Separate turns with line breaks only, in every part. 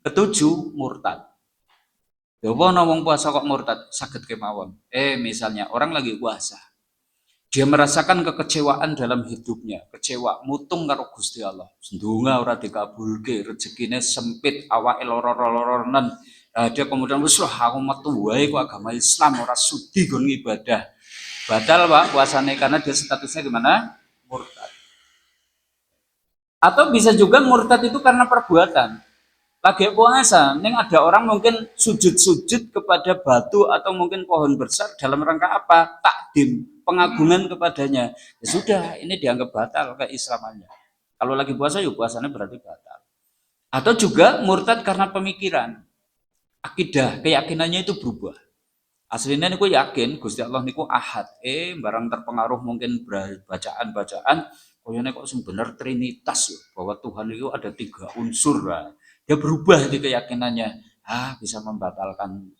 Ketujuh, murtad. Ya apa wong puasa kok murtad? Saged kemawon. Misalnya orang lagi puasa, dia merasakan kekecewaan dalam hidupnya, kecewa, mutung karo Gusti Allah. Ndonga ora dikabulke, rezekine sempit, awake loro-loronan. Dia kemudian wis aku metu wae kok agama Islam ora sudi gon ibadah. Batal Pak puasane karena dia statusnya gimana? Murtad. Atau bisa juga murtad itu karena perbuatan. Lagi puasa, neng ada orang mungkin sujud-sujud kepada batu atau mungkin pohon besar dalam rangka apa? Takdim, pengagungan kepadanya. Ya sudah, ini dianggap batal keislamannya. Kalau lagi puasa, yuk puasanya berarti batal. Atau juga murtad karena pemikiran, akidah, keyakinannya itu berubah. Aslinya niku yakin Gusti Allah niku ahad. Barang terpengaruh mungkin bacaan-bacaan koyone kok sing bener trinitas loh, bahwa Tuhan itu ada tiga unsur. Dia berubah di keyakinannya. Bisa membatalkan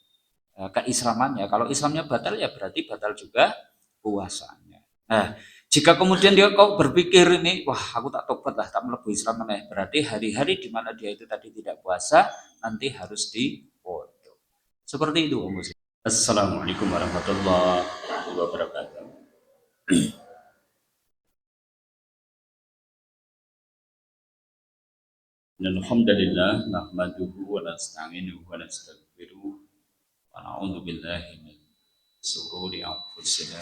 keislamannya. Kalau Islamnya batal ya berarti batal juga puasanya. Nah, jika kemudian dia kok berpikir ini, wah aku tak tobat lah, tak melebu Islam mana, berarti hari-hari di mana dia itu tadi tidak puasa nanti harus dipotong. Seperti itu Om Muslim. Assalamualaikum warahmatullahi wabarakatuh. Alhamdulillah nahmaduhu wa nasta'inuhu wa nastaghfiruh wa na'udzu billahi min shururi anfusina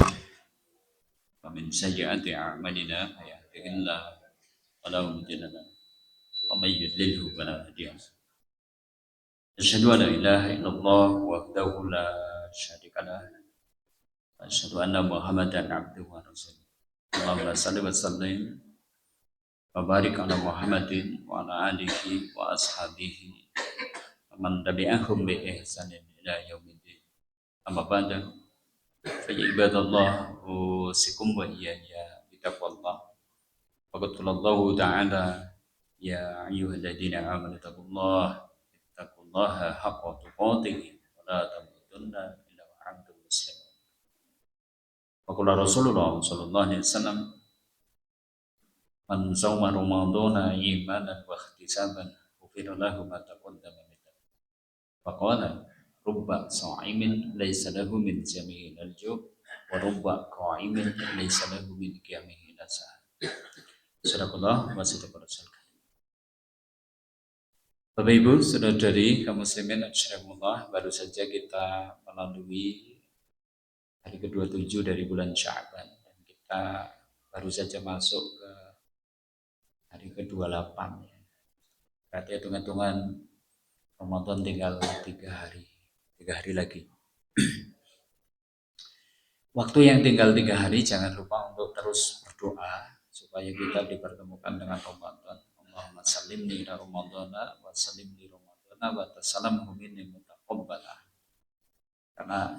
wa min sayyiati a'malina may yahdihillahu fala mudilla lahu wa may yudlilhu fala hadiya lahu. Asyhadu an la ilaha illallah wahdahu la syarika lah wa asyhadu anna Muhammadan abduhu wa rasuluh. Allahumma shalli wa sallim wa barik ala Muhammadin wa ala alihi wa ashabihi wa man tabi'ahum bi ihsanin ila yaumiddin. Amma ba'du. Fa ya ibadallah usikum wa iyaya bitaqwallah. Faqad qala Allah ta'ala ya ayyuhalladzina amanu taqullaha haqqa tuqatih wa la tamutunna illa wa antum muslimun. Wa qala Rasulullah sallallahu alaihi wasallam man sawma ramadhana imanan wa ihtisaban ghufira lahu ma taqaddama min dhanbi. Faqala rubba sha'imin laysa lahu min jami'il al-ju' wa rubba qa'imin laysa lahu min qiyamihi nasa. Sadaqallah wa sadaqa rasul. Bapak Ibu, saudara-saudari kaum muslimin rahimakumullah, baru saja kita melalui hari ke-27 dari bulan Sya'ban dan kita baru saja masuk ke hari ke-28 ya. Berarti hitung-hitungan Ramadan tinggal 3 hari lagi. Waktu yang tinggal 3 hari, jangan lupa untuk terus berdoa supaya kita dipertemukan dengan Ramadan. Allahumma sallimni ila Ramadana wa sallimni Ramadana wa tasalamhu minni mutaqabbala. Karena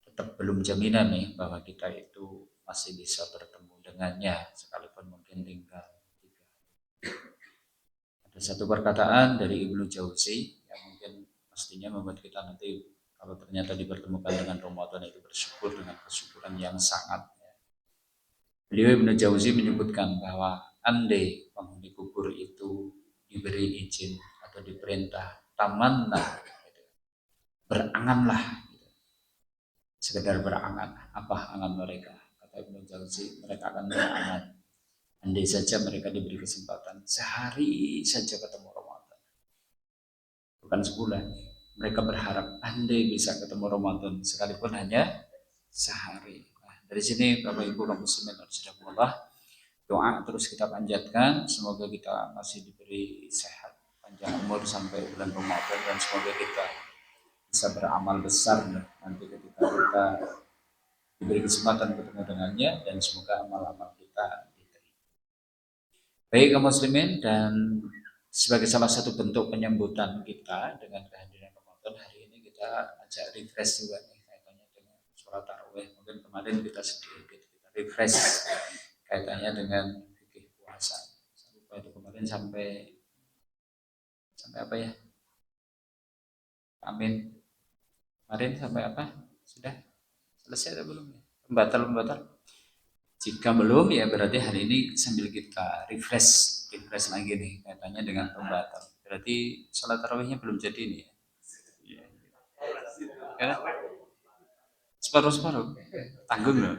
tetap belum jaminan nih bahwa kita itu masih bisa bertemu dengannya sekalipun mungkin tinggal 3 hari. Ada satu perkataan dari Ibnu Jauzi yang mungkin pastinya membuat kita nanti kalau ternyata dipertemukan dengan Ramadan itu bersyukur dengan kesyukuran yang sangat. Beliau Ibnu Jauzi menyebutkan bahwa andai penghuni kubur itu diberi izin atau diperintah tamanlah, beranganlah, sekedar berangan. Apa angan mereka? Kata Ibnu Jauzi, mereka akan berangan andai saja mereka diberi kesempatan sehari saja ketemu Ramadan, bukan sebulan. Mereka berharap andai bisa ketemu Ramadan sekalipun hanya sehari. Dari sini Bapak Ibu kaum muslimin rahimakumullah, doa terus kita panjatkan, semoga kita masih diberi sehat, panjang umur sampai bulan Ramadan, dan semoga kita bisa beramal besar nanti ketika kita diberi kesempatan bertemu dengannya, dan semoga amal-amal kita diterima. Baik kaum muslimin, dan sebagai salah satu bentuk penyambutan kita dengan kehadiran Ramadan, hari ini kita ajak refresh juga nih kaitannya dengan sholat tarawih. Mungkin kemarin kita sedikit kita refresh kaitannya dengan fikih puasa. Saya lupa itu kemarin sampai apa ya? Amin. Kemarin sampai apa? Sudah selesai atau belum ya? Pembatal. Jika belum ya berarti hari ini sambil kita refresh lagi nih kaitannya dengan pembatal. Berarti sholat tarawihnya belum jadi ini ya. Ya, separuh-separuh. Tanggung loh.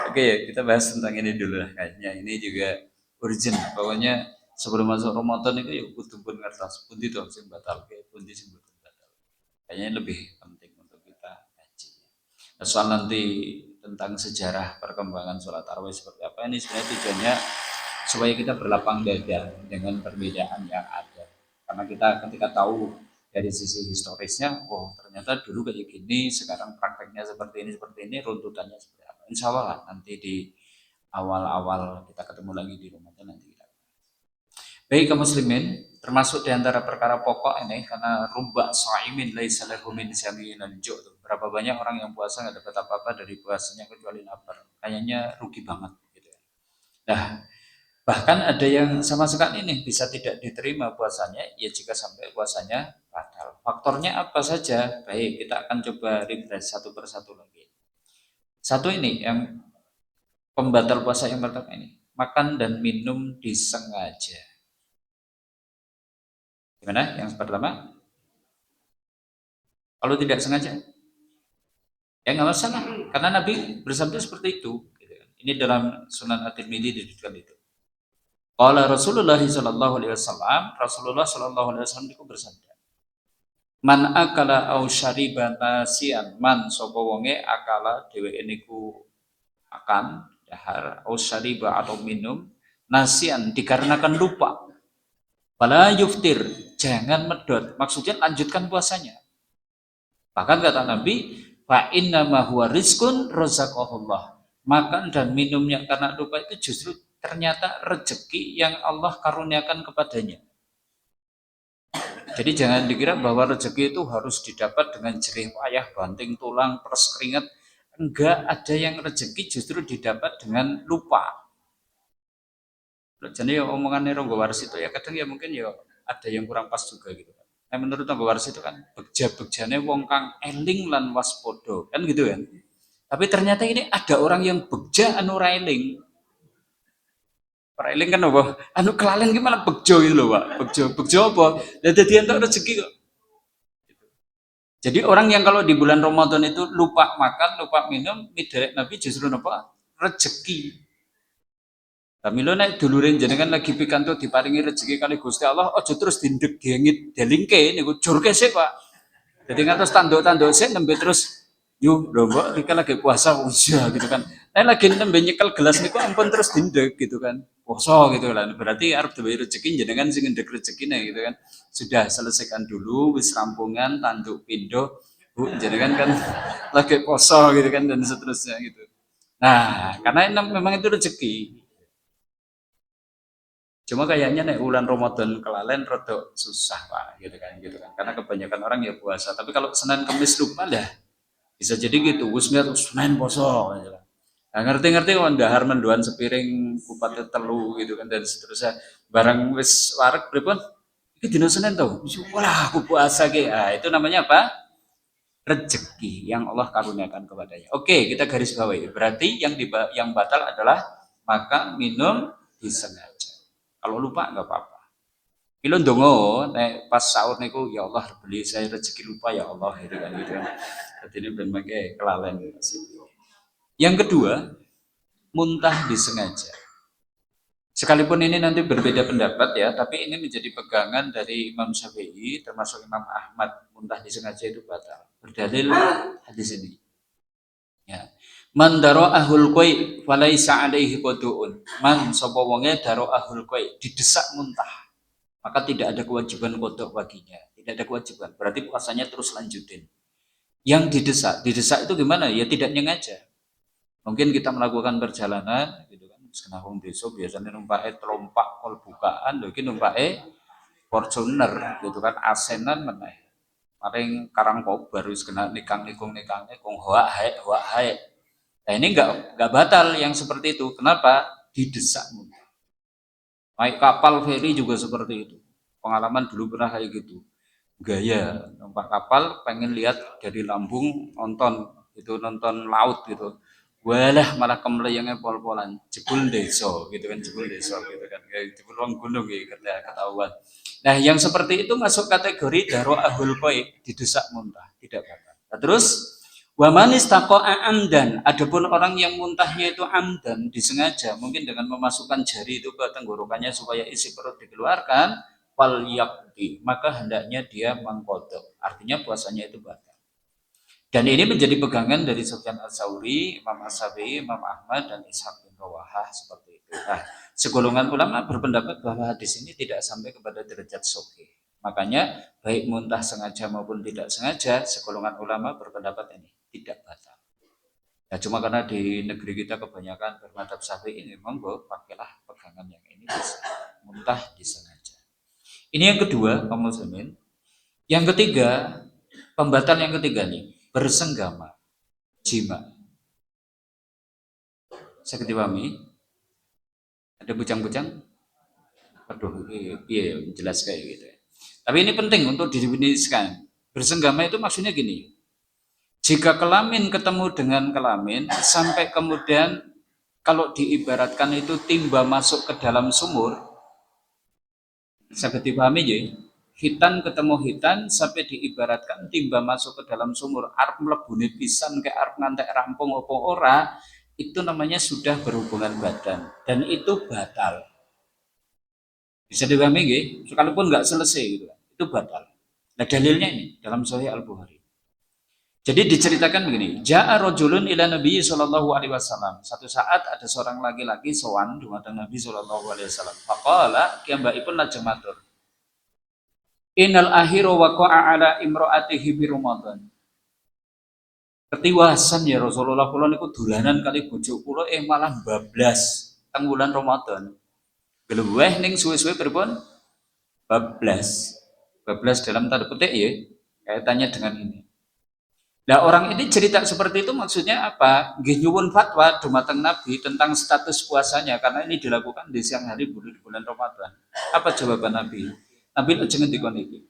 Oke ya, kita bahas tentang ini dulu lah kayaknya. Ini juga urgent. Pokoknya sebelum masuk Ramadan itu ya kudu pun ngertos pundi to sing batal ke pundi sing boten batal. Kayaknya lebih penting untuk kita kaji. Nah, soal nanti tentang sejarah perkembangan sholat tarawih seperti apa ini sebenarnya tujuannya supaya kita berlapang dada dengan perbedaan yang ada. Karena kita ketika tahu dari sisi historisnya, oh ternyata dulu kayak gini, sekarang prakteknya seperti ini, runtutannya seperti apa. Insya Allah lah, nanti di awal-awal kita ketemu lagi di Ramadan nanti kita. Baik kaum muslimin, termasuk di antara perkara pokok ini karena rubba shaimin laisa lahu min syami'in al-ju'. Berapa banyak orang yang puasa nggak dapat apa-apa dari puasanya kecuali lapar. Kayaknya rugi banget gitu ya. Nah, bahkan ada yang sama sekali nih bisa tidak diterima puasanya ya jika sampai puasanya batal. Faktornya apa saja? Baik, kita akan coba refresh satu persatu lagi. Satu ini yang pembatal puasa yang pertama ini, makan dan minum disengaja. Gimana? Yang pertama, kalau tidak sengaja, ya nggak masalah, karena Nabi bersabda seperti itu. Ini dalam Sunan At-Tirmidzi disebutkan itu. Qala Rasulullah sallallahu alaihi wasallam, Rasulullah sallallahu alaihi wasallam itu bersabda, man akala au syariba nasian, man sapa wonge akala dheweke niku akan dahar au syariba atau minum nasian dikarenakan lupa. Fala yuftir, jangan medot. Maksudnya lanjutkan puasanya. Bahkan kata Nabi, fa inna ma huwa rizqun razaqahullah. Makan dan minumnya karena lupa itu justru ternyata rezeki yang Allah karuniakan kepadanya. Jadi jangan dikira bahwa rezeki itu harus didapat dengan jerih payah, banting tulang, peres keringat. Enggak, ada yang rezeki justru didapat dengan lupa. Jadi ya omongannya Ronggo Waris itu ya kadang ya mungkin ya ada yang kurang pas juga gitu kan. Nah, menurut Ronggo Waris itu kan begja-begjane wong kang eling lan waspodo kan gitu kan. Tapi ternyata ini ada orang yang begja anu ra eling. Ora eling kan apa? Anu kelalen gimana begjo gitu loh, Pak. Begjo apa? Lah dadi entuk rezeki kok. Jadi orang yang kalau di bulan Ramadan itu lupa makan, lupa minum, miderek Nabi justru apa? Rezeki. Kamilo nek dulurin jenengan lagi pikantuk diparingi rezeki kali Gusti Allah, aja terus dindek gengit delingke niku jurke sik, Pak. Jadi ngantos tanduk-tanduk sik nembe terus yuk lho Mbak, kita lagi puasa usia gitu kan. Nek lagi nembe nyekel gelas niku ampun terus dindek gitu kan. Poso gitu kan. Berarti arep duwe rezeki jenengan sing ngendek rezekine gitu kan. Sudah selesaikan dulu wis rampungan tanduk pindo. Bu, jenengan kan lagi poso gitu kan dan seterusnya gitu. Nah, karena memang itu rezeki. Cuma kayaknya nih bulan Ramadan kelalen rada susah Pak gitu kan gitu kan. Karena kebanyakan orang ya puasa. Tapi kalau Senin Kamis lupa dah bisa jadi gitu. Wis niat Senin poso gitu kan. Nah, ngerti-ngerti kalau dahar menduan sepiring kupatnya telu gitu kan dan seterusnya. Barang wis warek pripun? Iki dina Senin tau. Wah, aku puasa ki. Ah, itu namanya apa? Rezeki yang Allah karuniakan kepadanya. Oke, kita garis bawahi. Berarti yang batal adalah makan, minum disengaja. Kalau lupa nggak apa-apa. Kilo dongo, nek pas sahur niku ya Allah beli saya rezeki lupa ya Allah gitu kan gitu kan. Jadi ini berbagai kelalen. Yang kedua, muntah disengaja. Sekalipun ini nanti berbeda pendapat ya, tapi ini menjadi pegangan dari Imam Syafi'i termasuk Imam Ahmad, muntah disengaja itu batal. Berdalil hadis ini. Ya. Man daro ahul koi falaisa alaihi qaduun. Man sapa wonge daro ahul koi didesak muntah, maka tidak ada kewajiban kodok baginya. Tidak ada kewajiban. Berarti puasanya terus lanjutin. Yang didesak itu gimana? Ya tidak nyengaja. Mungkin kita melakukan perjalanan, gitu kan. Senang wong desa biasanya numpake telompak kol bukaan, lho iki numpake Fortuner, gitu kan. Asenan meneh. Paling Karangkobar wis kena nikang-nikung-nikange kong hoak hae. Nah ini enggak batal yang seperti itu. Kenapa? Didesak. Naik kapal feri juga seperti itu. Pengalaman dulu pernah kayak gitu. Gaya numpak kapal pengen lihat dari lambung nonton laut gitu. Walah malah kemleyengnya pol-polan, jebul desa gitu kan, jebul desa gitu kan, jebul wong gunung gitu ketahuan. Nah, yang seperti itu masuk kategori daro ahul koi, didesak muntah, tidak batal. Nah, terus waman istaqa'a amdan, adapun orang yang muntahnya itu amdan, disengaja, mungkin dengan memasukkan jari itu ke tenggorokannya supaya isi perut dikeluarkan, fal yakti, maka hendaknya dia mengkodok. Artinya puasanya itu batal. Dan ini menjadi pegangan dari Sufyan Ats-Tsauri, Imam As-Syafi'i, Imam Ahmad, dan Ishaq bin Rawahah seperti itu. Nah, segolongan ulama berpendapat bahwa hadis ini tidak sampai kepada derajat sahih. Makanya baik muntah sengaja maupun tidak sengaja, segolongan ulama berpendapat ini tidak batal. Ya cuma karena di negeri kita kebanyakan bermadhab Syafi'i, memang pakailah pegangan yang ini bisa muntah disengaja. Ini yang kedua, kaum muslimin. Yang ketiga, pembatal yang ketiga nih, bersenggama, jima. Saya dipahami? Ada bujang-bujang? Aduh, iya, jelas kayak gitu. Tapi ini penting untuk didefinisikan. Bersenggama itu maksudnya gini. Jika kelamin ketemu dengan kelamin, sampai kemudian kalau diibaratkan itu timba masuk ke dalam sumur, saya dipahami ya. Hitan ketemu hitan sampai diibaratkan timba masuk ke dalam sumur, arep mlebune pisan kayak arep ngantek rampung apa ora, itu namanya sudah berhubungan badan dan itu batal. Bisa dipahami nggih? Sekalipun nggak selesai gitu. Itu batal. Nah, dalilnya ini dalam Sahih Al-Bukhari. Jadi diceritakan begini, Ja'a rajulun ila Nabi sallallahu alaihi wasallam. Satu saat ada seorang laki-laki sowan dumateng Nabi sallallahu alaihi wasallam. Faqala kiambaipun lajeng matur. Innal akhiru waqa'a ala imra'atihi bi Ramadan. Ketiwasan ya Rasulullah kula niku dolanan kali bojo kula malah bablas teng wulan Ramadan. Geleweh ning suwe-suwe pripun? Bablas. Bablas dalam tanda petik ya, kaitannya dengan ini. Nah, orang ini cerita seperti itu maksudnya apa? Nggih nyuwun fatwa dumateng Nabi tentang status puasanya karena ini dilakukan di siang hari di bulan Ramadan. Apa jawaban Nabi? Nabi lajeng ngendika niki.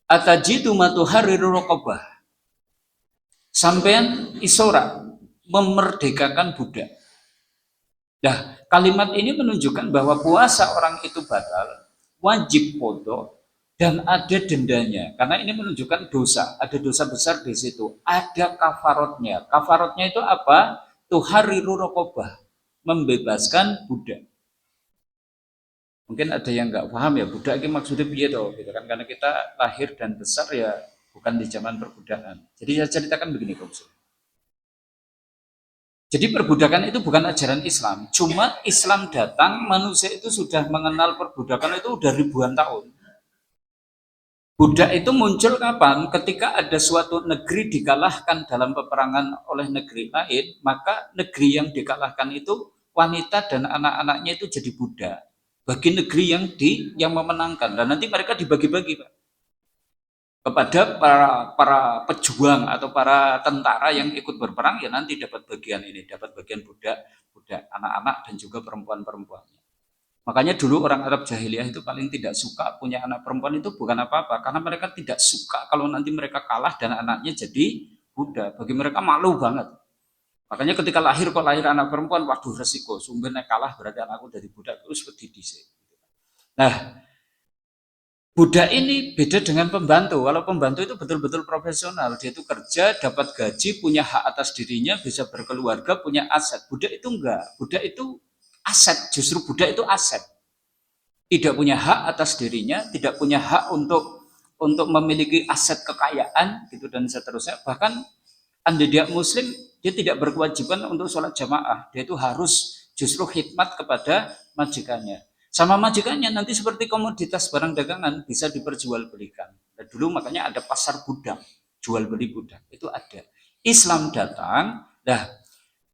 Atajidu matuharriru raqabah. Sampean isora memerdekakan budak. Nah, kalimat ini menunjukkan bahwa puasa orang itu batal, wajib qadha dan ada dendanya. Karena ini menunjukkan dosa, ada dosa besar di situ. Ada kafarotnya. Kafarotnya itu apa? Tuhariru raqabah, membebaskan budak. Mungkin ada yang nggak paham ya, budak ini maksudnya piye toh, gitu kan? Karena kita lahir dan besar ya bukan di zaman perbudakan. Jadi saya ceritakan begini, Kom. Jadi perbudakan itu bukan ajaran Islam. Cuma Islam datang, manusia itu sudah mengenal perbudakan itu udah ribuan tahun. Budak itu muncul kapan? Ketika ada suatu negeri dikalahkan dalam peperangan oleh negeri lain, maka negeri yang dikalahkan itu wanita dan anak-anaknya itu jadi budak bagi negeri yang memenangkan. Dan nanti mereka dibagi-bagi, Pak, kepada para pejuang atau para tentara yang ikut berperang, ya nanti dapat bagian ini, dapat bagian budak anak-anak dan juga perempuan-perempuannya. Makanya dulu orang Arab jahiliyah itu paling tidak suka punya anak perempuan itu bukan apa-apa, karena mereka tidak suka kalau nanti mereka kalah dan anaknya jadi budak. Bagi mereka malu banget. Makanya ketika lahir kok lahir anak perempuan, waduh resiko, sumbernya kalah berarti anakku dari budak terus seperti dhisik. Nah, budak ini beda dengan pembantu. Kalau pembantu itu betul-betul profesional, dia itu kerja, dapat gaji, punya hak atas dirinya, bisa berkeluarga, punya aset. Budak itu enggak. Budak itu aset, justru budak itu aset. Tidak punya hak atas dirinya, tidak punya hak untuk memiliki aset kekayaan gitu dan seterusnya. Bahkan anda dia muslim, dia tidak berkewajiban untuk sholat jamaah. Dia itu harus justru khidmat kepada majikannya. Sama majikannya nanti seperti komoditas barang dagangan bisa diperjualbelikan. Nah, dulu makanya ada pasar budak, jual beli budak. Itu ada. Islam datang, nah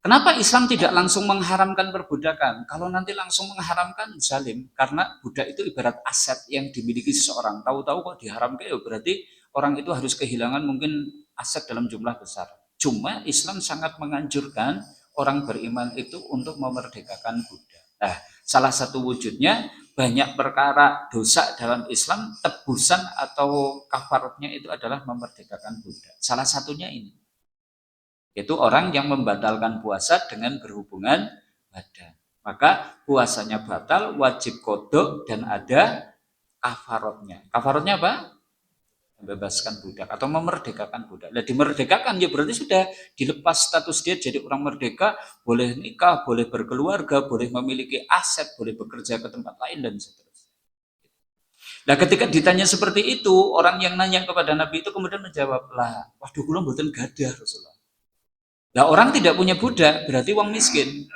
kenapa Islam tidak langsung mengharamkan perbudakan? Kalau nanti langsung mengharamkan zalim, karena budak itu ibarat aset yang dimiliki seseorang. Tahu-tahu kok diharamkan, ya berarti orang itu harus kehilangan mungkin aset dalam jumlah besar. Cuma Islam sangat menganjurkan orang beriman itu untuk memerdekakan budak. Nah, salah satu wujudnya banyak perkara dosa dalam Islam, tebusan atau kafaratnya itu adalah memerdekakan budak. Salah satunya ini. Itu orang yang membatalkan puasa dengan berhubungan badan. Maka puasanya batal, wajib qadha dan ada kafarotnya. Kafarotnya apa? Membebaskan budak atau memerdekakan budak. Nah, dimerdekakan ya berarti sudah dilepas status dia jadi orang merdeka, boleh nikah, boleh berkeluarga, boleh memiliki aset, boleh bekerja ke tempat lain dan seterusnya. Nah, ketika ditanya seperti itu, orang yang nanya kepada Nabi itu kemudian menjawab, lah, waduh kula mboten gadah Rasulullah. Nah, orang tidak punya budak berarti wong miskin.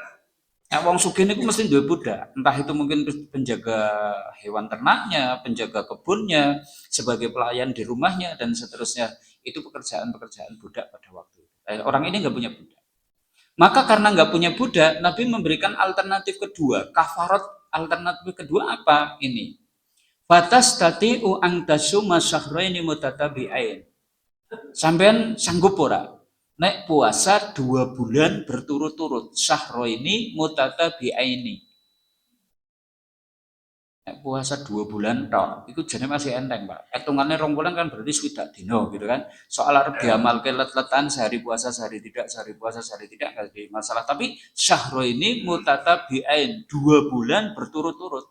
Nah, wong sugih niku mesti duwe budak. Entah itu mungkin penjaga hewan ternaknya, penjaga kebunnya, sebagai pelayan di rumahnya dan seterusnya. Itu pekerjaan-pekerjaan budak pada waktu itu. Orang ini nggak punya budak. Maka karena nggak punya budak, Nabi memberikan alternatif kedua. Kafarat alternatif kedua apa? Ini. Batas tati'u ang tasuma syahraini mutatabi'ain. Sampean sanggup ora? Nek puasa 2 bulan berturut-turut, syahraini mutatabi'aini. Nek puasa 2 bulan tok, itu jadi masih enteng, Pak. Hitungannya 2 bulan kan berarti swidak dino gitu kan. Soal arep diamalke let-letan sehari puasa, sehari tidak, sehari puasa, sehari tidak enggak jadi masalah. Tapi syahraini mutatabi'ain, 2 bulan berturut-turut.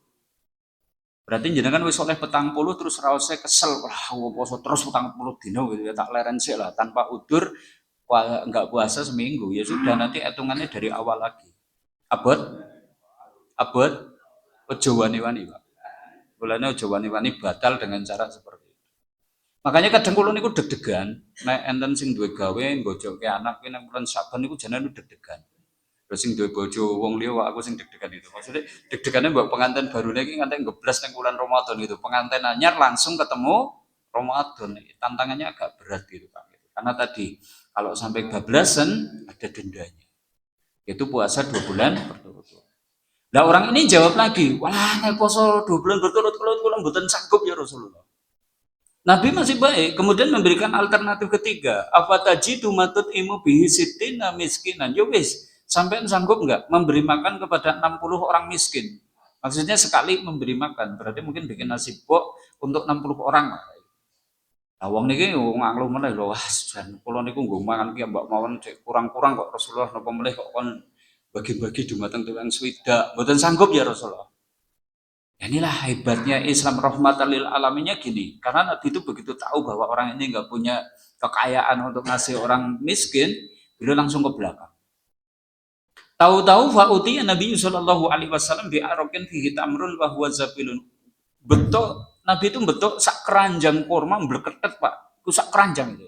Berarti jenengan wis oleh 40 terus raose kesel, wah poso terus 40 dino gitu ya, tak leren sik lah tanpa udur enggak puasa seminggu. Ya sudah nanti hitungannya dari awal lagi. Abot abot ojo wani-wani, Pak. Mulane ojo wani-wani batal dengan cara seperti itu. Makanya kadang kula niku deg-degan, nek enten sing duwe gawe nggojokke anak ki nang bulan Saban niku jane deg-degan. Terus sing duwe bojo wong liya kok aku sing deg-degan itu. Maksudnya deg-degane mbok pengantin baru iki nganti ngeblas nang bulan Ramadan itu. Pengantin anyar langsung ketemu Ramadan. Tantangannya agak berat gitu, Pak. Karena tadi kalau sampai bablasan ada dendanya. Itu puasa 2 bulan berturut-turut. Nah orang ini jawab lagi, wah nek poso 2 bulan berturut-turut kula mboten sanggup ya Rasulullah. Nabi masih baik, kemudian memberikan alternatif ketiga. Afatajidu matut imu bihi sittina miskinan. Ya wis, sampai sanggup enggak memberi makan kepada 60 orang miskin? Maksudnya sekali memberi makan, berarti mungkin bikin nasi bok untuk 60 orang. Nah, wong niki wong anglo meneh lho, wah jan kula niku nggo mangan ki mbok mawon kurang-kurang kok Rasulullah napa meneh kok kon bagi-bagi dumateng tukang swidak. Mboten sanggup ya Rasulullah. Ya inilah hebatnya Islam rahmatan lil alaminnya gini. Karena Nabi itu begitu tahu bahwa orang ini nggak punya kekayaan untuk ngasih orang miskin, beliau langsung ke belakang. Tahu-tahu fa'uti Nabi sallallahu alaihi wasallam bi arokin fihi tamrun wa huwa zabilun. Betul Nabi itu betul sak keranjang kurma mbleketet, Pak. Ku sak keranjang itu.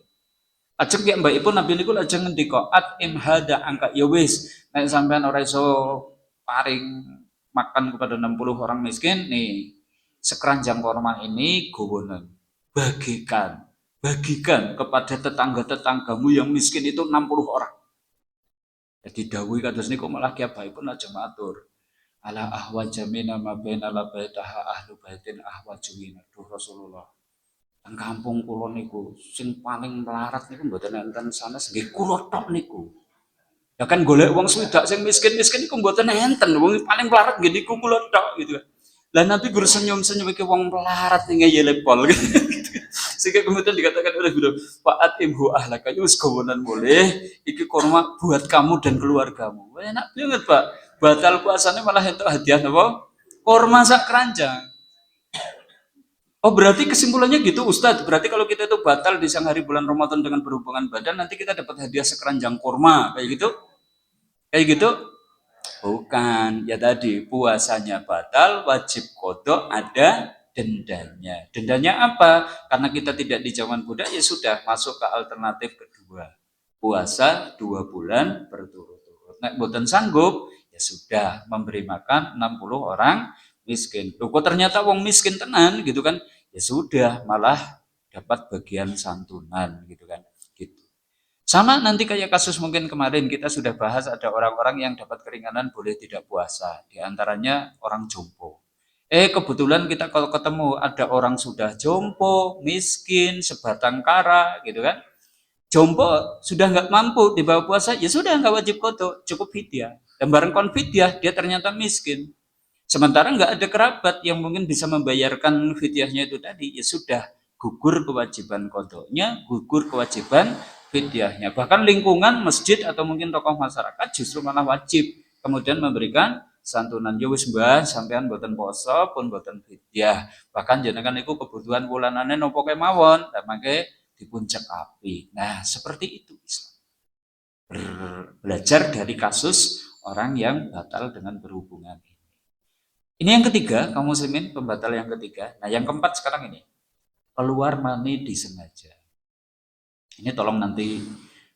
Ajeng ya mbak ibu Nabi niku lajeng ngendika at imhada angka ya wis nek sampean ora iso paring makan kepada 60 orang miskin nih sekeranjang kurma ini gowonen bagikan kepada tetangga-tetanggamu yang miskin itu 60 orang. Jadi dawuh kados niku malah kiyabaipun aja matur ala ahwa jamina ma baina labaitaha ahlu baitin ahwa juwina duh Rasulullah. Nang kampung kula niku sing paling melarat niku mboten enten sanes nggih kula tok niku. Ya kan golek wong swidak sing miskin-miskin niku mboten enten, wong paling melarat nggih niku kula tok gitu. Lah Nabi bersenyum-senyum iki wong melarat ning ngeyele pol gitu. Sehingga kemudian dikatakan oleh beliau, Fa'at imhu ahlaka, wis gowonan boleh, iki kurma buat kamu dan keluargamu. Enak banget, Pak. Batal puasanya malah entuk hadiah napa? Kurma sak keranjang. Oh berarti kesimpulannya gitu Ustadz. Berarti kalau kita itu batal di siang hari bulan Ramadan dengan berhubungan badan, nanti kita dapat hadiah sekeranjang kurma. Kayak gitu? Kayak gitu? Bukan. Ya tadi puasanya batal, wajib kodok, ada dendanya. Dendanya apa? Karena kita tidak di zaman budak, ya sudah masuk ke alternatif kedua. Puasa 2 bulan berturut-turut. Nah, boten sanggup, ya sudah memberi makan 60 orang miskin. Loh, kok ternyata wong miskin tenan gitu kan? Ya sudah, malah dapat bagian santunan gitu kan. Gitu. Sama nanti kayak kasus mungkin kemarin kita sudah bahas ada orang-orang yang dapat keringanan boleh tidak puasa. Di antaranya orang jompo. Kebetulan kita kalau ketemu ada orang sudah jompo, miskin, sebatang kara gitu kan. Jompo sudah nggak mampu dibawa puasa, ya sudah nggak wajib kodok, cukup fidyah. Dan bareng kon fidyah, dia ternyata miskin. Sementara nggak ada kerabat yang mungkin bisa membayarkan fidyahnya itu tadi, ya sudah gugur kewajiban kodoknya, gugur kewajiban fidyahnya. Bahkan lingkungan masjid atau mungkin tokoh masyarakat justru malah wajib kemudian memberikan santunan. Ya wis mbah, sampean boten poso pun boten fidyah. Bahkan jenengan iku kebutuhan wulanane napa kemawon, mangke dipun cekapi. Nah, seperti itu Islam. Belajar dari kasus orang yang batal dengan berhubungan. Ini yang ketiga, kaum muslimin, pembatal yang ketiga. Nah, yang keempat sekarang ini, keluar mani disengaja. Ini tolong nanti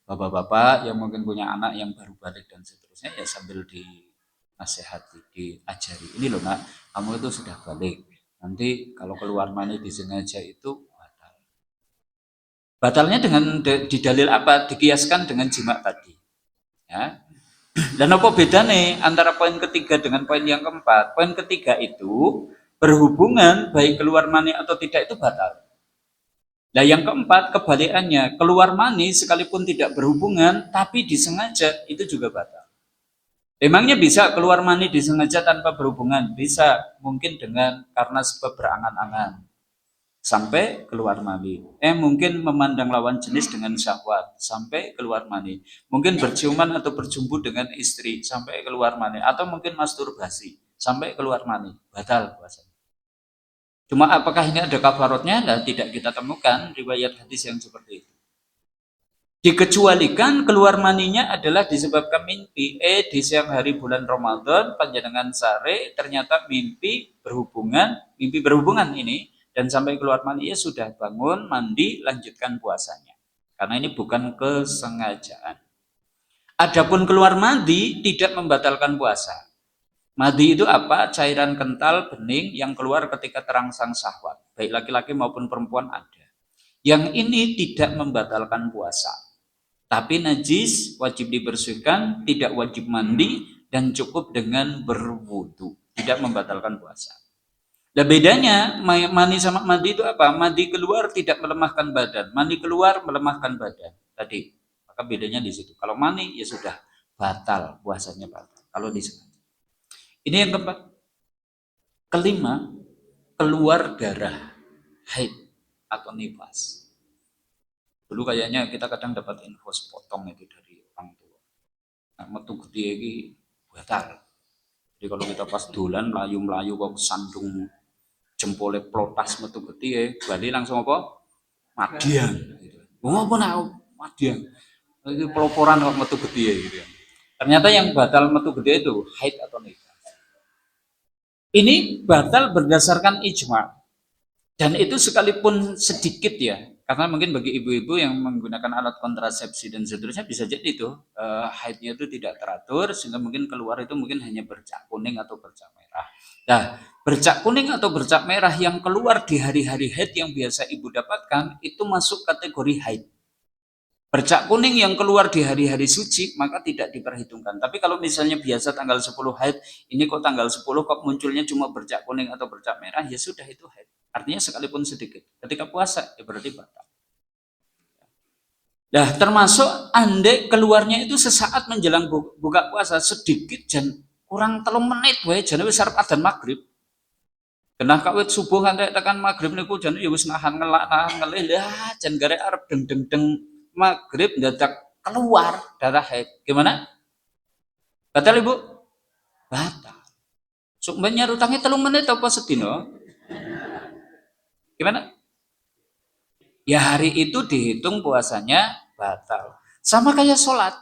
bapak-bapak yang mungkin punya anak yang baru balik dan seterusnya, ya sambil dinasehati, diajari. Ini loh nak, kamu itu sudah balik. Nanti kalau keluar mani disengaja itu batal. Batalnya dengan didalil apa? Dikiaskan dengan jima tadi. Ya. Dan apa bedanya antara poin ketiga dengan poin yang keempat? Poin ketiga itu berhubungan baik keluar mani atau tidak itu batal. Nah yang keempat kebalikannya, keluar mani sekalipun tidak berhubungan tapi disengaja itu juga batal. Emangnya bisa keluar mani disengaja tanpa berhubungan? Bisa, mungkin dengan karena sebab berangan-angan sampai keluar mani. Mungkin memandang lawan jenis dengan syahwat sampai keluar mani. Mungkin berciuman atau berjumpa dengan istri sampai keluar mani, atau mungkin masturbasi sampai keluar mani. Batal puasanya. Cuma apakah ini ada kafarotnya? Nah, tidak kita temukan riwayat hadis yang seperti itu. Dikecualikan keluar maninya adalah disebabkan mimpi. Di siang hari bulan Ramadan panjenengan sare ternyata mimpi berhubungan ini, dan sampai keluar mani ya sudah bangun, mandi, lanjutkan puasanya. Karena ini bukan kesengajaan. Adapun keluar mandi tidak membatalkan puasa. Madi itu apa? Cairan kental bening yang keluar ketika terangsang syahwat. Baik laki-laki maupun perempuan ada. Yang ini tidak membatalkan puasa. Tapi najis, wajib dibersihkan, tidak wajib mandi, dan cukup dengan berwudu. Tidak membatalkan puasa. Dan bedanya mani sama mandi itu apa? Mandi keluar tidak melemahkan badan, mandi keluar melemahkan badan. Tadi, maka bedanya di situ. Kalau mani ya sudah batal, puasanya batal. Kalau disengaja. Ini yang keempat. Kelima, keluar darah haid atau nifas. Dulu kayaknya kita kadang dapat info sepotong itu dari orang tua. Nah, metu gede ini batal. Jadi kalau kita pas dolan melayu-melayu kok sandung jempolnya plotas metu gede, bali langsung apa? Madian. Gitu. Apa nak madian? Itu peloporan kok metu gede gitu. Ternyata yang batal metu gede itu haid atau nifas. Ini batal berdasarkan ijma. Dan itu sekalipun sedikit ya, karena mungkin bagi ibu-ibu yang menggunakan alat kontrasepsi dan seterusnya bisa jadi itu haidnya itu tidak teratur, sehingga mungkin keluar itu mungkin hanya bercak kuning atau bercak merah. Nah, bercak kuning atau bercak merah yang keluar di hari-hari haid yang biasa ibu dapatkan itu masuk kategori haid. Bercak kuning yang keluar di hari-hari suci maka tidak diperhitungkan. Tapi kalau misalnya biasa tanggal 10 haid, ini kok tanggal 10 kok munculnya cuma bercak kuning atau bercak merah, ya sudah itu haid. Artinya sekalipun sedikit. Ketika puasa ya berarti batal. Nah, termasuk andai keluarnya itu sesaat menjelang buka puasa, sedikit dan kurang 3 menit wae jane wis arep adzan maghrib. Genah kawit subuh nganti tekan maghrib niku jane ya wis nahan ngelih lah jan garek arep deng maghrib dadak keluar darah haid. Gimana? Batal Ibu? Batal. Sok bayar utangnya 3 menit apa sedino? Gimana? Ya hari itu dihitung puasanya batal. Sama kayak sholat.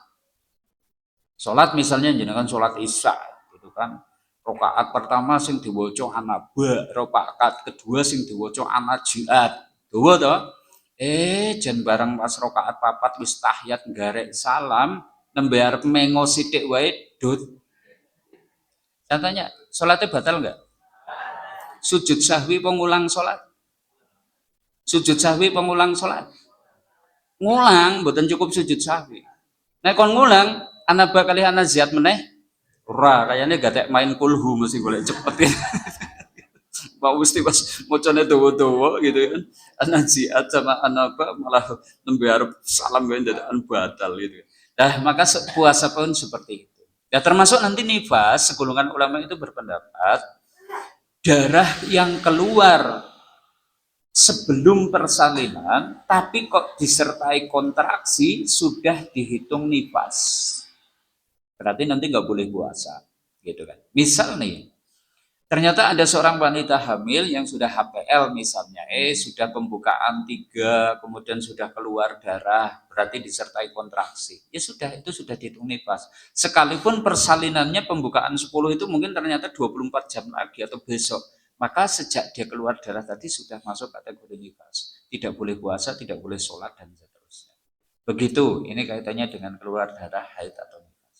Sholat misalnya jenengan sholat isya gitu kan. Rakaat pertama sing diwaca anaba, rakaat kedua sing diwaca anajiat. Dawa to? Jan bareng pas rakaat papat wis tahiyat garek salam, nembe arep mengo sithik wae dut. Saya tanya, sholatnya batal enggak? Sujud sahwi pengulang sholat? Sujud sahwi pengulang sholat? Ngulang, mboten cukup sujud sahwi. Nek kon ngulang, anaba kali anaziat meneh? Ora, kayaknya gatek main kulhu mesti golek cepet ya. Pak mesti pas mocone dawa-dawa gitu kan. Anaziat sama anaba malah nembe arep salam gawe dadakan batal gitu. Nah, maka puasa pun seperti itu. Ya termasuk nanti nifas, segolongan ulama itu berpendapat darah yang keluar sebelum persalinan, tapi kok disertai kontraksi sudah dihitung nifas. Berarti nanti nggak boleh puasa, gitu kan? Misal nih, ternyata ada seorang wanita hamil yang sudah HPL misalnya, sudah pembukaan 3, kemudian sudah keluar darah, berarti disertai kontraksi. Ya sudah, itu sudah dihitung nifas. Sekalipun persalinannya pembukaan 10 itu mungkin ternyata 24 jam lagi atau besok. Maka sejak dia keluar darah tadi sudah masuk kategori nifas. Tidak boleh puasa, tidak boleh sholat, dan seterusnya. Begitu, ini kaitannya dengan keluar darah haid atau nifas.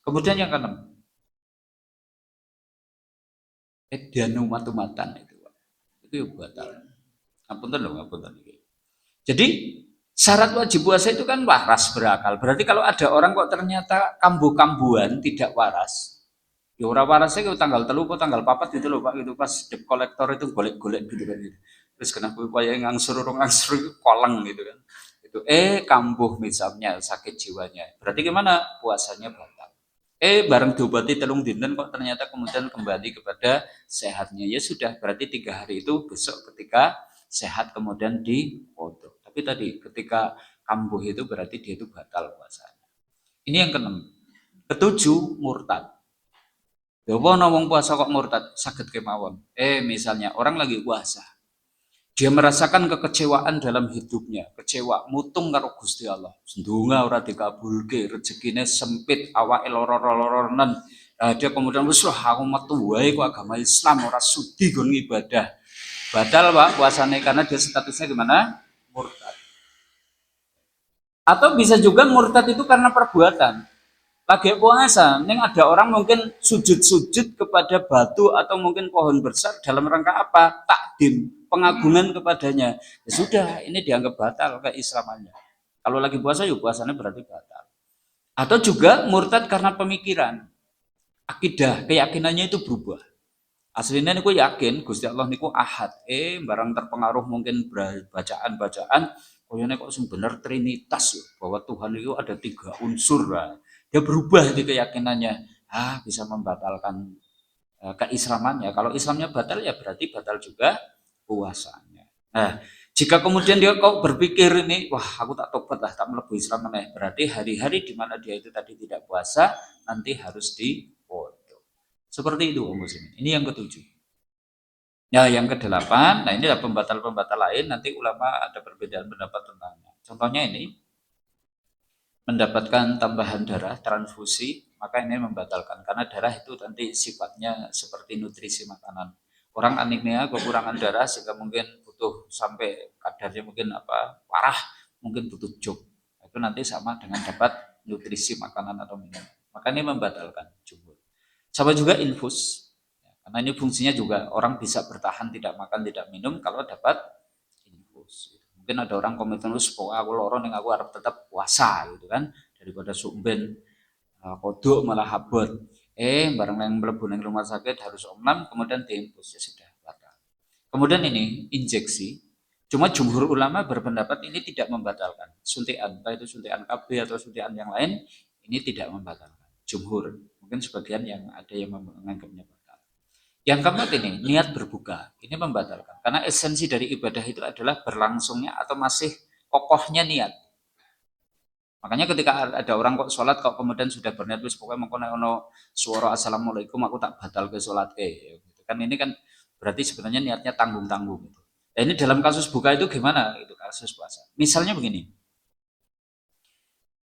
Kemudian yang keenam, Edianu matu-matan itu ya batal. Ngapunten lho, ngapunten iki. Jadi syarat wajib puasa itu kan waras berakal. Berarti kalau ada orang kok ternyata kambuh-kambuhan tidak waras, ya ora warasnya ke tanggal telu kok tanggal papat gitu loh Pak, gitu pas dep kolektor itu golek-golek gitu kan gitu. Terus kenapa upaya ngangsur itu koleng gitu kan. Itu kambuh misalnya sakit jiwanya. Berarti gimana? Puasanya batal. Bareng diobati telung dinten kok ternyata kemudian kembali kepada sehatnya. Ya sudah, berarti 3 hari itu besok ketika sehat kemudian dikodok. Tapi tadi ketika kambuh itu berarti dia itu batal puasanya. Ini yang keenam. Ketujuh, murtad. Dawa wong puasa kok murtad, sakit kemawon. Misalnya orang lagi puasa, dia merasakan kekecewaan dalam hidupnya, kecewa, mutung karo Gusti Allah. Ndonga ora dikabulke, rezekine sempit, awake loro-loronen. Dia kemudian wis aku metu wae kok agama Islam ora sudi gon ibadah. Batal Pak puasane karena dia statusnya gimana? Murtad. Atau bisa juga murtad itu karena perbuatan. Lagi puasa, neng ada orang mungkin sujud-sujud kepada batu atau mungkin pohon besar dalam rangka apa? Takdim, pengagungan kepadanya. Ya sudah, ini dianggap batal keislamannya. Kalau lagi puasa, yuk puasanya berarti batal. Atau juga murtad karena pemikiran, akidah, keyakinannya itu berubah. Aslinya niku yakin Gusti Allah niku ahad. Barang terpengaruh mungkin bacaan-bacaan, koyone kok sing bener trinitas ya, bahwa Tuhan itu ada 3 unsur lah. Dia berubah di keyakinannya. Bisa membatalkan keislamannya. Kalau Islamnya batal ya berarti batal juga puasanya. Nah, jika kemudian dia kok berpikir ini, wah aku tak tobat lah, tak melebu Islam meneh. Berarti hari-hari di mana dia itu tadi tidak puasa, nanti harus dikodok. Seperti itu Om Muslim. Ini yang ketujuh. Ya, yang kedelapan, nah ini adalah pembatal-pembatal lain, nanti ulama ada perbedaan pendapat tentangnya. Contohnya ini, mendapatkan tambahan darah, transfusi, maka ini membatalkan. Karena darah itu nanti sifatnya seperti nutrisi makanan. Orang anemia, kekurangan darah, sehingga mungkin butuh sampai kadarnya mungkin parah, mungkin butuh jok. Itu nanti sama dengan dapat nutrisi makanan atau minuman. Maka ini membatalkan jumhur. Sama juga infus. Karena ini fungsinya juga orang bisa bertahan tidak makan, tidak minum kalau dapat infus. Mungkin ada orang komitmen pokoknya aku loro ning aku harap tetap puasa gitu kan daripada sumben kodok malah habot. Bareng yang mlebu ning rumah sakit harus omnam kemudian diinfus ya sudah batal. Kemudian ini injeksi. Cuma jumhur ulama berpendapat ini tidak membatalkan. Suntikan, entah itu suntikan KB atau suntikan yang lain, ini tidak membatalkan. Jumhur. Mungkin sebagian yang ada yang menganggapnya batal. Yang keempat ini, niat berbuka. Ini membatalkan. Karena esensi dari ibadah itu adalah berlangsungnya atau masih kokohnya niat. Makanya ketika ada orang kok sholat, kok kemudian sudah berniat, wis pokoknya mengkono ono suara assalamualaikum, aku tak batal ke sholat gitu. Kan ini kan berarti sebenarnya niatnya tanggung-tanggung. Gitu. Dan ini dalam kasus buka itu gimana? Itu kasus puasa. Misalnya begini,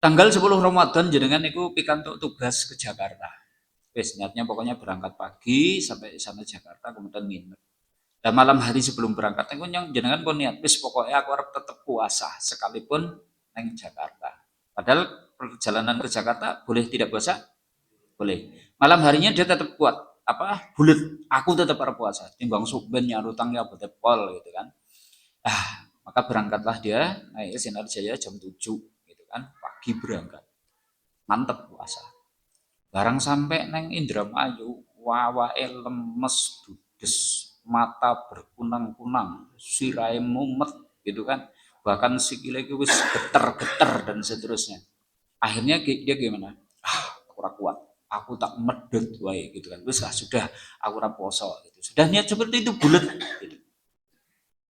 tanggal 10 Ramadan jenengan niku pikantuk tugas ke Jakarta. Wis niatnya pokoknya berangkat pagi sampai di sana Jakarta kemudian nginep. Dan malam hari sebelum berangkat niku jenengan pun niat wis pokoknya aku harap tetap puasa sekalipun neng Jakarta. Padahal perjalanan ke Jakarta boleh tidak puasa? Boleh. Malam harinya dia tetap kuat. Bulet. Aku tetap harap puasa. Timbang suben nyarutang ya betepol gitu kan. Maka berangkatlah dia naik Sinar Jaya jam 7 gitu kan. Pagi berangkat. Mantep puasa. Barang sampai neng Indramayu, wawae lemes, dudes, mata berkunang-kunang, sirai mumet gitu kan. Bahkan sikile wis geter-geter dan seterusnya. Akhirnya dia gimana? Aku kuat. Aku tak medot wae gitu kan. Wis sudah aku ora poso gitu. Sudah niat seperti itu bulat gitu.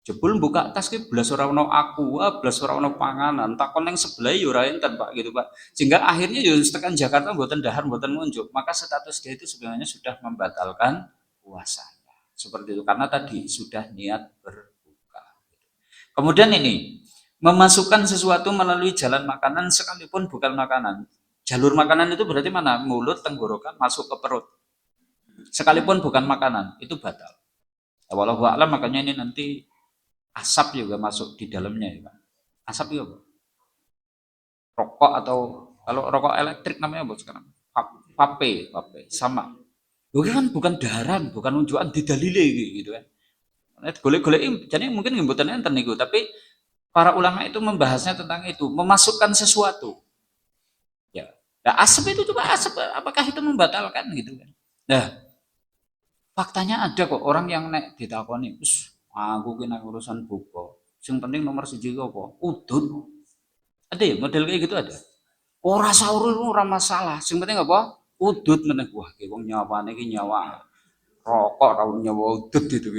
Jebul buka tas ki belas ora ono aqua, belas ora ono panganan, takon yang sebelah ya ora enten Pak gitu Pak. Sehingga akhirnya ya tekan Jakarta mboten dahar mboten munjuk, maka status dia itu sebenarnya sudah membatalkan puasanya. Seperti itu karena tadi sudah niat berbuka. Kemudian ini memasukkan sesuatu melalui jalan makanan sekalipun bukan makanan. Jalur makanan itu berarti mana? Mulut, tenggorokan, masuk ke perut. Sekalipun bukan makanan, itu batal. Walau alam makanya ini nanti asap juga masuk di dalamnya ya Pak. Asap itu apa? Rokok atau kalau rokok elektrik namanya apa sekarang? Vape, vape sama. Oke kan bukan daharan, bukan unjukan didalile gitu kan. Golek-golek jadi mungkin mboten enten niku, tapi para ulama itu membahasnya tentang itu, memasukkan sesuatu. Ya. Nah, asap itu coba asap apakah itu membatalkan gitu kan? Nah, faktanya ada kok orang yang nek ditakoni, aku kena urusan buka. Yang penting nomor siji apa? Udut. Ada ya model kayak gitu ada. Ora sahur ora masalah. Yang penting apa? Udut meneh. Wah, ki wong nyawane ki nyawa rokok tau nyawa udut gitu.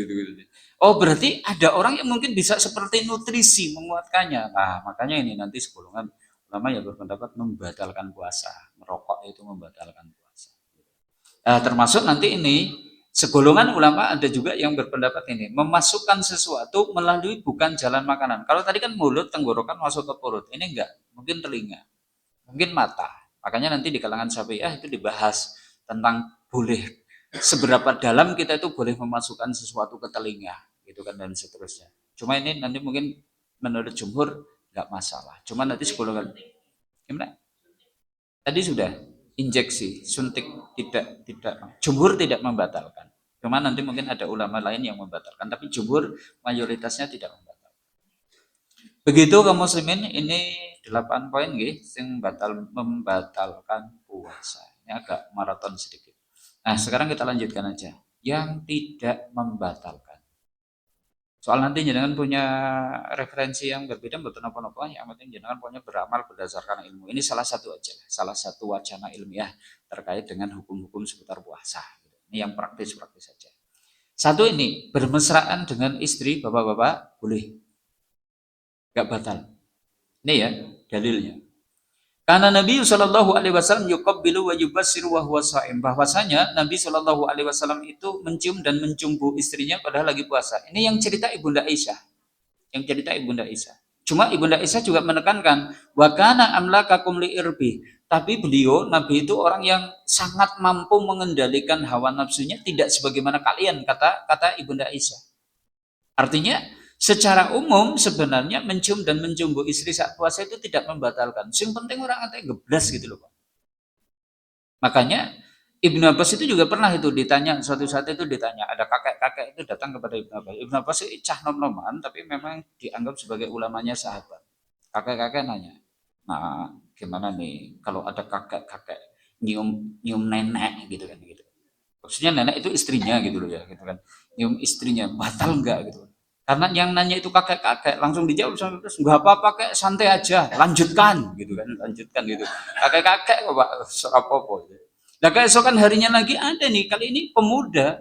Oh, berarti ada orang yang mungkin bisa seperti nutrisi menguatkannya. Nah, makanya ini nanti segolongan ulama yang berpendapat membatalkan puasa. Merokok itu membatalkan puasa. Termasuk nanti ini segolongan ulama ada juga yang berpendapat ini memasukkan sesuatu melalui bukan jalan makanan. Kalau tadi kan mulut, tenggorokan masuk ke perut, ini enggak, mungkin telinga, mungkin mata. Makanya nanti di kalangan Syafi'iyah itu dibahas tentang boleh seberapa dalam kita itu boleh memasukkan sesuatu ke telinga, gitu kan dan seterusnya. Cuma ini nanti mungkin menurut jumhur enggak masalah. Cuma nanti segolongan gimana? Tadi sudah injeksi, suntik tidak jumhur tidak membatalkan. Cuma nanti mungkin ada ulama lain yang membatalkan, tapi jumhur mayoritasnya tidak membatalkan. Begitu kaum muslimin, ini 8 poin nggih sing membatalkan puasa. Ini agak maraton sedikit. Nah, sekarang kita lanjutkan aja. Yang tidak membatalkan. Soal nanti jenengan punya referensi yang berbeda betul apa-apa, yang penting jenengan punya beramal berdasarkan ilmu. Ini salah satu aja, salah satu wacana ilmiah terkait dengan hukum-hukum seputar puasa. Ini yang praktis-praktis saja. Satu ini, bermesraan dengan istri bapak-bapak boleh. Gak batal. Ini ya dalilnya. Karena Nabi Shallallahu Alaihi Wasallam yuqabbilu wa yubassiru wa huwa shaim. Bahwasanya Nabi Shallallahu Alaihi Wasallam itu mencium dan mencumbu istrinya padahal lagi puasa. Ini yang cerita Ibunda Aisyah. Yang cerita Ibunda Aisyah. Cuma Ibunda Aisyah juga menekankan wa kana amlakakum li irbi. Tapi beliau Nabi itu orang yang sangat mampu mengendalikan hawa nafsunya tidak sebagaimana kalian kata Ibunda Aisyah. Artinya secara umum sebenarnya mencium dan mencumbu istri saat puasa itu tidak membatalkan. Yang penting orang katanya geblas gitu loh Pak. Makanya Ibnu Abbas itu juga pernah itu ditanya, suatu saat itu ditanya, ada kakek-kakek itu datang kepada Ibnu Abbas. Ibnu Abbas itu cah nom-noman tapi memang dianggap sebagai ulamanya sahabat. Kakek-kakek nanya, nah gimana nih kalau ada kakek-kakek nyium nenek gitu kan gitu. Maksudnya nenek itu istrinya gitu loh ya gitu kan. Nyium istrinya batal enggak gitu. Karena yang nanya itu kakek-kakek langsung dijawab sama terus nggak apa-apa kek santai aja lanjutkan gitu kan lanjutkan gitu kakek-kakek kok Pak apa-apa gitu. Nah keesokan harinya lagi ada nih kali ini pemuda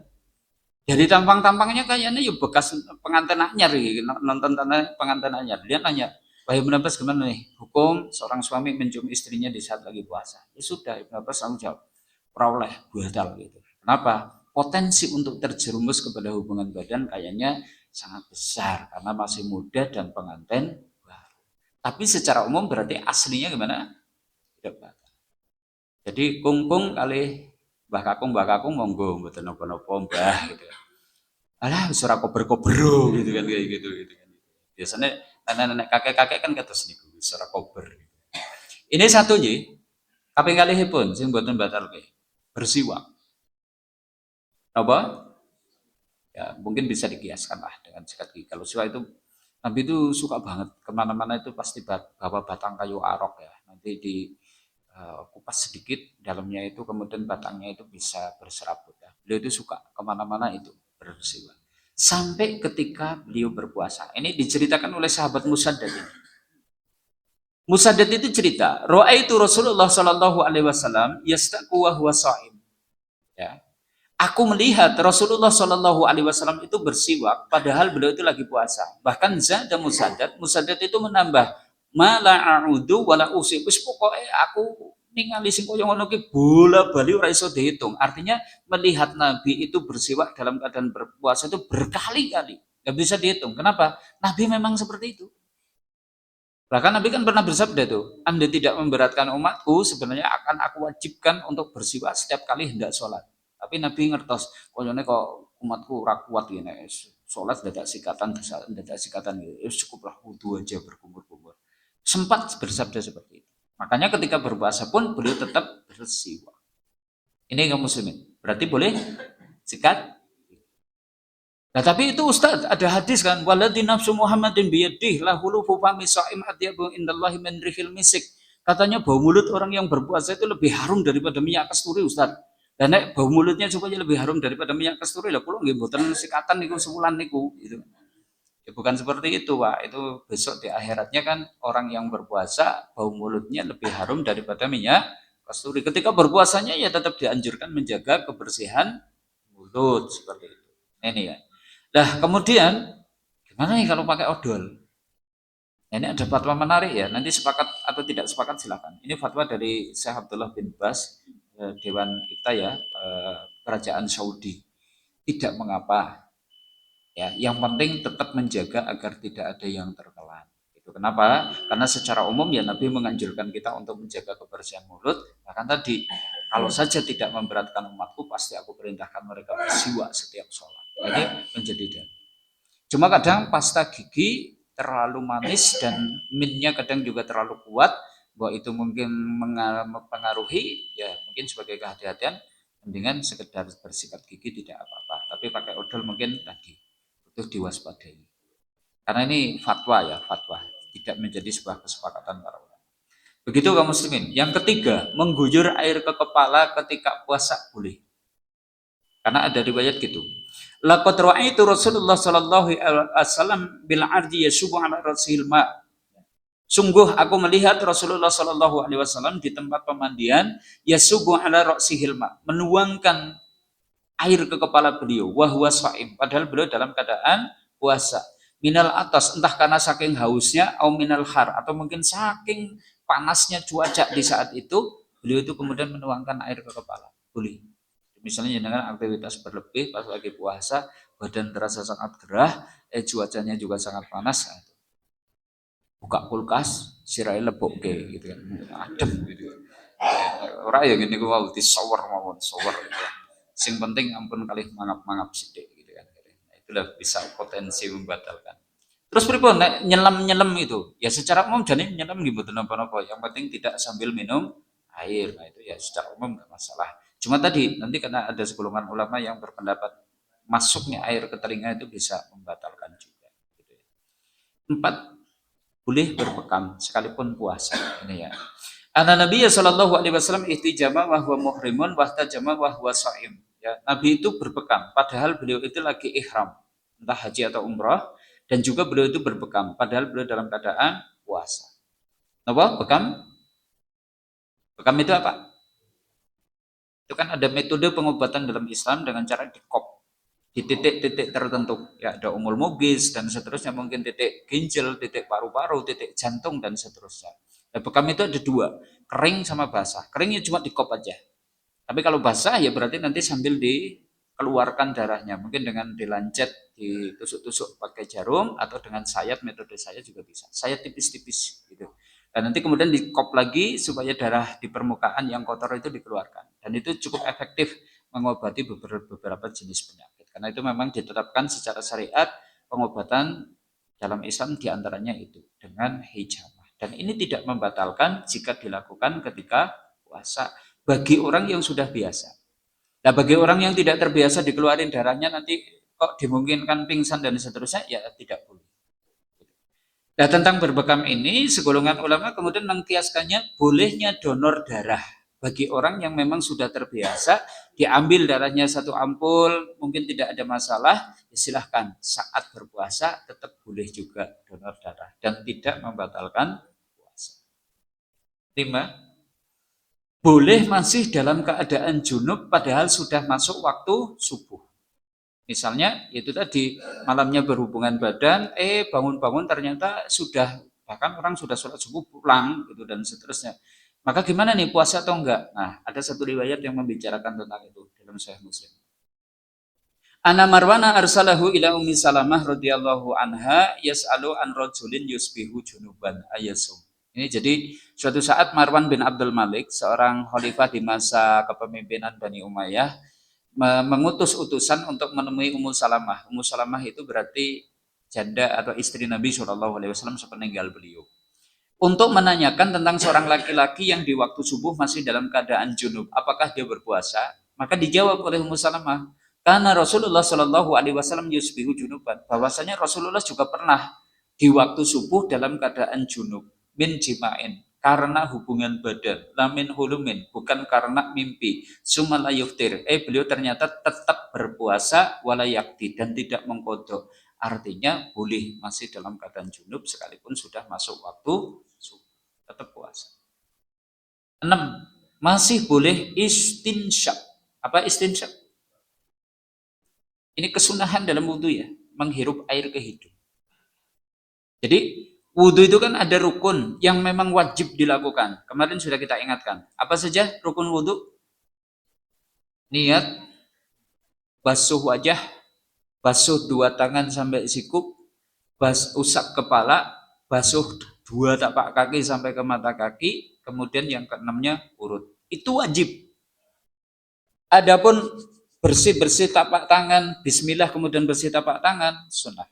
dari tampang-tampangnya kayaknya yuk bekas pengantin anyar nonton pengantin anyar dia nanya wahai Ibnu Abbas gimana nih hukum seorang suami mencium istrinya di saat lagi puasa ya sudah Ibnu Abbas langsung jawab peroleh batal gitu kenapa potensi untuk terjerumus kepada hubungan badan kayaknya sangat besar karena masih muda dan pengantin baru. Tapi secara umum berarti aslinya gimana? Tidak batal. Jadi kungkung kali mbah kakung monggo mboten napa-napa mbah gitu. Alah wis ora kober-kobero gitu kan kayak gitu kan. Biasanya nenek-nenek kakek-kakek kan kados niku wis ora kober. Ini satu nggih. Kaping kalihipun sing mboten batalke. Bersiwak. Apa? Ya mungkin bisa dikiaskan lah dengan sikat gigi. Kalau siwak itu Nabi itu suka banget kemana-mana itu pasti bawa batang kayu arok ya. Nanti di kupas sedikit dalamnya itu kemudian batangnya itu bisa berserabut ya. Beliau itu suka kemana-mana itu bersiwak. Sampai ketika beliau berpuasa. Ini diceritakan oleh sahabat Musaddad ini. Musaddad itu cerita, Ra'aitu Rasulullah sallallahu alaihi wasallam yastaqu wa huwa shaim. Ya. Aku melihat Rasulullah Shallallahu Alaihi Wasallam itu bersiwak, padahal beliau itu lagi puasa. Bahkan Zaid dan Musaddad itu menambah, mala a'udu wala usik. Wis pokoke aku ningali sing koyo ngono ki bola bali ora iso dihitung. Artinya melihat Nabi itu bersiwak dalam keadaan berpuasa itu berkali-kali. Gak bisa dihitung. Kenapa? Nabi memang seperti itu. Bahkan Nabi kan pernah bersabda tuh, Anda tidak memberatkan umatku, sebenarnya akan aku wajibkan untuk bersiwak setiap kali hendak sholat. Tapi Nabi ngertos, konyolnya kok umatku ora kuat gini, sholat dadak sikatan gitu, ya cukuplah wudhu aja berkumur-kumur. Sempat bersabda seperti itu. Makanya ketika berpuasa pun beliau tetap bersiwak. Ini kaum muslimin. Berarti boleh sikat. Nah, tapi itu Ustaz, ada hadis kan, waladhi nafsu Muhammadin biyadih lahulu fufami sa'im adyabu indallahi min rihil misik. Katanya bau mulut orang yang berpuasa itu lebih harum daripada minyak kasturi Ustaz. Dan bau mulutnya supaya lebih harum daripada minyak kasturi lah kula nggih mboten sikatan niku sebulan niku gitu. Ya, bukan seperti itu, Pak. Itu besok di akhiratnya kan orang yang berpuasa bau mulutnya lebih harum daripada minyak kasturi. Ketika berpuasanya ya tetap dianjurkan menjaga kebersihan mulut seperti itu. Ini ya. Nah, kemudian gimana nih kalau pakai odol? Nah, ini ada fatwa menarik ya. Nanti sepakat atau tidak sepakat silakan. Ini fatwa dari Syekh Abdullah bin Bas, Dewan Ifta ya, Kerajaan Saudi. Tidak mengapa. Ya, yang penting tetap menjaga agar tidak ada yang tertelan. Itu kenapa? Karena secara umum ya Nabi menganjurkan kita untuk menjaga kebersihan mulut. Bahkan tadi kalau saja tidak memberatkan umatku, pasti aku perintahkan mereka bersiwak setiap sholat. Jadi menjadi dalil. Cuma kadang pasta gigi terlalu manis dan minnya kadang juga terlalu kuat, bahwa itu mungkin mempengaruhi, ya mungkin sebagai kehati-hatian, mendingan sekedar bersikat gigi tidak apa-apa. Tapi pakai odol mungkin tadi butuh diwaspadai. Karena ini fatwa ya, fatwa. Tidak menjadi sebuah kesepakatan para ulama. Begitu kaum muslimin. Yang ketiga, mengguyur air ke kepala ketika puasa boleh. Karena ada riwayat gitu. Laqad ra'aitu Rasulullah sallallahu alaihi wasallam bil ardi yasubu ala rasil ma. Sungguh aku melihat Rasulullah sallallahu alaihi wasallam di tempat pemandian yasubu ala rasihil ma, menuangkan air ke kepala beliau wa huwa shaim, padahal beliau dalam keadaan puasa. Minal atas, entah karena saking hausnya atau minal har, atau mungkin saking panasnya cuaca di saat itu, beliau itu kemudian menuangkan air ke kepala. Boleh. Misalnya dengan aktivitas berlebih pas lagi puasa, badan terasa sangat gerah, cuacanya juga sangat panas, buka kulkas, sirai lebok ke gitu kan, adem gitu. Orang ya gini gue mau disower mawon sower gitu kan. Sing penting ampun kali mangap-mangap sidik gitu kan. Nah, itulah bisa potensi membatalkan. Terus pripun nyelam-nyelam itu? Ya secara umum jadi nyelam gitu napa-napa. Yang penting tidak sambil minum air. Nah itu ya secara umum nggak masalah. Cuma tadi nanti karena ada segolongan ulama yang berpendapat masuknya air ke telinga itu bisa membatalkan juga. Gitu ya. 4, boleh berbekam sekalipun puasa. Ini ya. Ana Nabi sallallahu alaihi wasallam ihtijama wa huwa muhrimun wa ihtajama wa huwa shaim. Ya, Nabi itu berbekam padahal beliau itu lagi ihram, entah haji atau umrah, dan juga beliau itu berbekam padahal beliau dalam keadaan puasa. Apa? Bekam? Bekam itu apa? Itu kan ada metode pengobatan dalam Islam dengan cara dikop di titik-titik tertentu. Ya, ada umul mugis dan seterusnya, mungkin titik ginjal, titik paru-paru, titik jantung dan seterusnya. Nah, bekam itu ada dua, kering sama basah. Keringnya cuma dikop aja. Tapi kalau basah ya berarti nanti sambil dikeluarkan darahnya. Mungkin dengan dilancet, ditusuk-tusuk pakai jarum, atau dengan sayat, metode sayat juga bisa. Sayat tipis-tipis gitu. Dan nanti kemudian dikop lagi supaya darah di permukaan yang kotor itu dikeluarkan. Dan itu cukup efektif mengobati beberapa jenis penyakit. Karena itu memang ditetapkan secara syariat pengobatan dalam Islam diantaranya itu dengan hijamah. Dan ini tidak membatalkan jika dilakukan ketika puasa bagi orang yang sudah biasa. Nah, bagi orang yang tidak terbiasa dikeluarin darahnya nanti kok dimungkinkan pingsan dan seterusnya, ya tidak boleh. Nah, tentang berbekam ini, segolongan ulama kemudian mengkiaskannya bolehnya donor darah bagi orang yang memang sudah terbiasa, diambil darahnya satu ampul, mungkin tidak ada masalah, ya silahkan saat berpuasa tetap boleh juga donor darah dan tidak membatalkan puasa. 5. boleh masih dalam keadaan junub padahal sudah masuk waktu subuh. Misalnya itu tadi malamnya berhubungan badan, bangun-bangun ternyata sudah, bahkan orang sudah sholat subuh pulang gitu dan seterusnya. Maka gimana nih, puasa atau enggak? Nah, ada satu riwayat yang membicarakan tentang itu dalam Sahih Muslim. Ana Marwana arsalahu ila Ummi Salamah radhiyallahu anha yas'alu an rajulin yusbihu junuban ayasum. Ini jadi suatu saat Marwan bin Abdul Malik, seorang khalifah di masa kepemimpinan Bani Umayyah, mengutus utusan untuk menemui Ummu Salamah. Ummu Salamah itu berarti janda atau istri Nabi Shallallahu Alaihi Wasallam sepeninggal beliau. Untuk menanyakan tentang seorang laki-laki yang di waktu subuh masih dalam keadaan junub, apakah dia berpuasa? Maka dijawab oleh Ummu Salamah, karena Rasulullah Shallallahu Alaihi Wasallam yusbihu junuban. Bahwasanya Rasulullah juga pernah di waktu subuh dalam keadaan junub min jima'in, karena hubungan badan, lamin hulumin, bukan karena mimpi. Sumala yuftir, beliau ternyata tetap berpuasa walayakti dan tidak mengkodok. Artinya boleh masih dalam keadaan junub sekalipun sudah masuk waktu subuh, tetap puasa. 6. Masih boleh istinsyak. Apa istinsyak? Ini kesunahan dalam wudhu ya, menghirup air ke hidung. Jadi wudhu itu kan ada rukun yang memang wajib dilakukan. Kemarin sudah kita ingatkan. Apa saja rukun wudhu? Niat, basuh wajah, basuh dua tangan sampai sikup, usap kepala, basuh dua tapak kaki sampai ke mata kaki, kemudian yang keenamnya urut. Itu wajib. Adapun bersih-bersih tapak tangan, bismillah kemudian bersih tapak tangan, sunnah.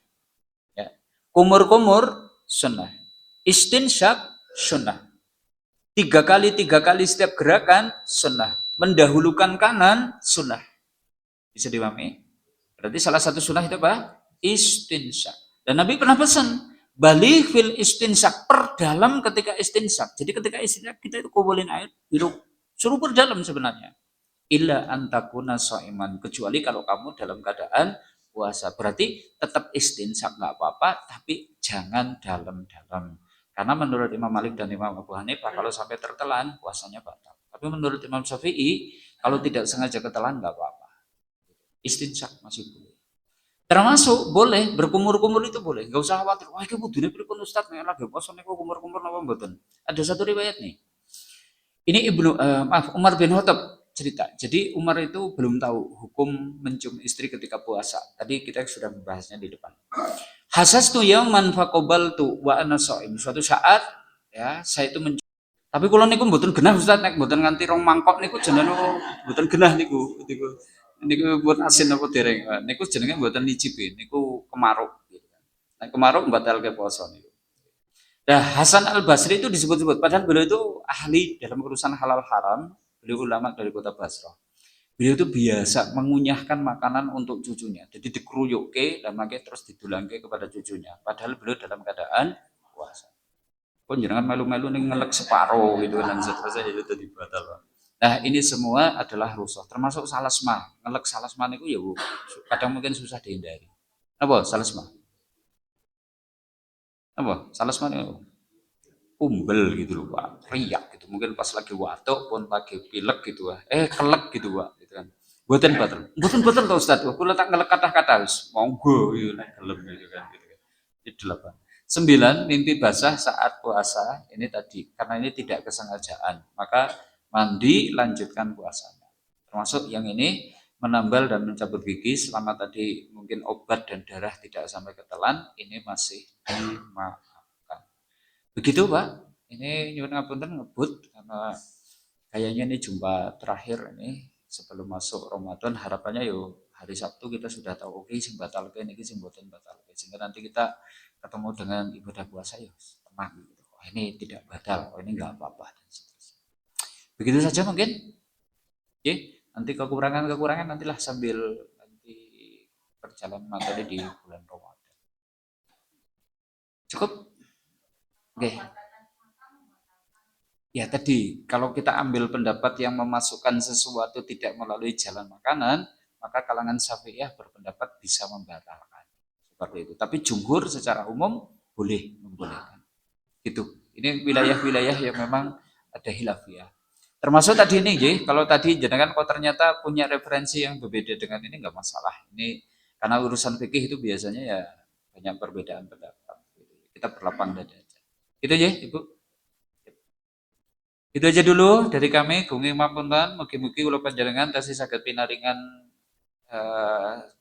Ya. Kumur-kumur, sunnah. Istinsyak, sunnah. 3 kali setiap gerakan, sunnah. Mendahulukan kanan, sunnah. Bisa dipahami? Berarti salah satu sunnah itu apa? Istinsyak. Dan Nabi pernah pesan, balik fil istinsyak, perdalam ketika istinsyak. Jadi ketika istinsyak kita itu kumpulin air, hirup, suruh perdalam sebenarnya. Illa antakuna so'iman, kecuali kalau kamu dalam keadaan puasa. Berarti tetap istinsyak nggak apa-apa, tapi jangan dalam-dalam. Karena menurut Imam Malik dan Imam Abu Hanifah, kalau sampai tertelan, puasanya batal. Tapi menurut Imam Syafi'i, kalau tidak sengaja ketelan nggak apa-apa. Istinsyak masih boleh. Termasuk boleh berkumur-kumur itu boleh. Nggak usah khawatir. Wah, ini budune pripun Ustaz nek lagi puasa niku kumur-kumur napa mboten? Ada satu riwayat nih. Ini Umar bin Khattab cerita. Jadi Umar itu belum tahu hukum mencium istri ketika puasa. Tadi kita sudah membahasnya di depan. Hasastu yauman faqabaltu wa ana shaim. Suatu saat ya saya itu mencium. Tapi kula niku mboten genah Ustaz, nek mboten nganti rong mangkok niku jenenge mboten genah niku. Niku buat asin apa dereng. Niku jenenge mboten nyicipi, niku kemaruk gitu kan. Nek kemaruk mbatalke puasa niku. Nah, Hasan Al-Basri itu disebut-sebut, padahal beliau itu ahli dalam urusan halal haram, beliau ulama dari kota Basra. Beliau itu biasa mengunyahkan makanan untuk cucunya, jadi dikeruyuke dan makanya terus didulangke kepada cucunya. Padahal beliau dalam keadaan puasa. Pun jangan malu-malu nih ngelek separuh gitu dan seterusnya itu tadi batal. Nah ini semua adalah rusuh, termasuk salasma. Ngelek salasma itu ya kadang mungkin susah dihindari. Apa salasma? Apa salasma itu? Umbel gitu loh Pak, riak gitu. Mungkin pas lagi watuk pun lagi pilek gitu kelek gitu Pak, gitu kan. Buatan batal tau Ustaz. Aku letak ngelek kata-kata monggo gitu nek gelem gitu kan gitu. Ini 8. 9, mimpi basah saat puasa. Ini tadi karena ini tidak kesengajaan, maka mandi lanjutkan puasanya. Termasuk yang ini menambal dan mencabut gigi selama tadi mungkin obat dan darah tidak sampai ketelan, ini masih dimaafkan. Begitu Pak. Ini nyuwun ngapunten ngebut karena kayaknya ini jumpa terakhir ini sebelum masuk Ramadan. Harapannya yo hari Sabtu kita sudah tahu oke sing batalke niki sing mboten batalke. Sehingga nanti kita ketemu dengan ibadah puasa ya tenang gitu. Oh, ini tidak batal, oh, ini enggak apa-apa dan seterusnya. Begitu saja mungkin. Oke, nanti kekurangan-kekurangan nantilah sambil nanti perjalanan materi di bulan Ramadan. Cukup? Oke. Ya tadi, kalau kita ambil pendapat yang memasukkan sesuatu tidak melalui jalan makanan, maka kalangan Syafi'iyah berpendapat bisa membatalkan. Seperti itu. Tapi jumhur secara umum boleh membolehkan. Gitu. Ini wilayah-wilayah yang memang ada khilafiyah. Termasuk tadi ini, kalau tadi jenengan kok ternyata punya referensi yang berbeda dengan ini nggak masalah. Ini karena urusan fikih itu biasanya ya banyak perbedaan pendapat. Kita berlapang dada aja. Gitu ya, Ibu. Itu aja dulu dari kami, Gungi Mapunten, mugi-mugi kula panjenengan tasih saged pinaringan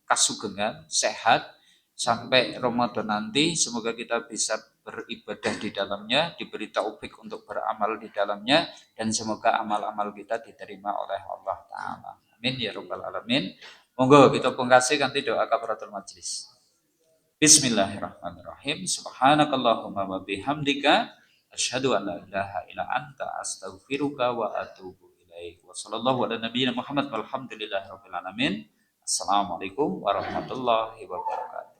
kasugengan, sehat sampai Ramadan nanti. Semoga kita bisa beribadah di dalamnya, diberi taufik untuk beramal di dalamnya, dan semoga amal-amal kita diterima oleh Allah Ta'ala. Amin ya Rabbal Alamin. Monggo kita pungkasi kanthi doa kafaratul majlis. Bismillahirrahmanirrahim. Subhanakallahumma wa bihamdika asyhadu an la ilaha illa anta astaghfiruka wa atubu ilaik. Wa sallallahu ala nabiyyina Muhammad walhamdulillahi rabbil alamin. Assalamualaikum warahmatullahi wabarakatuh.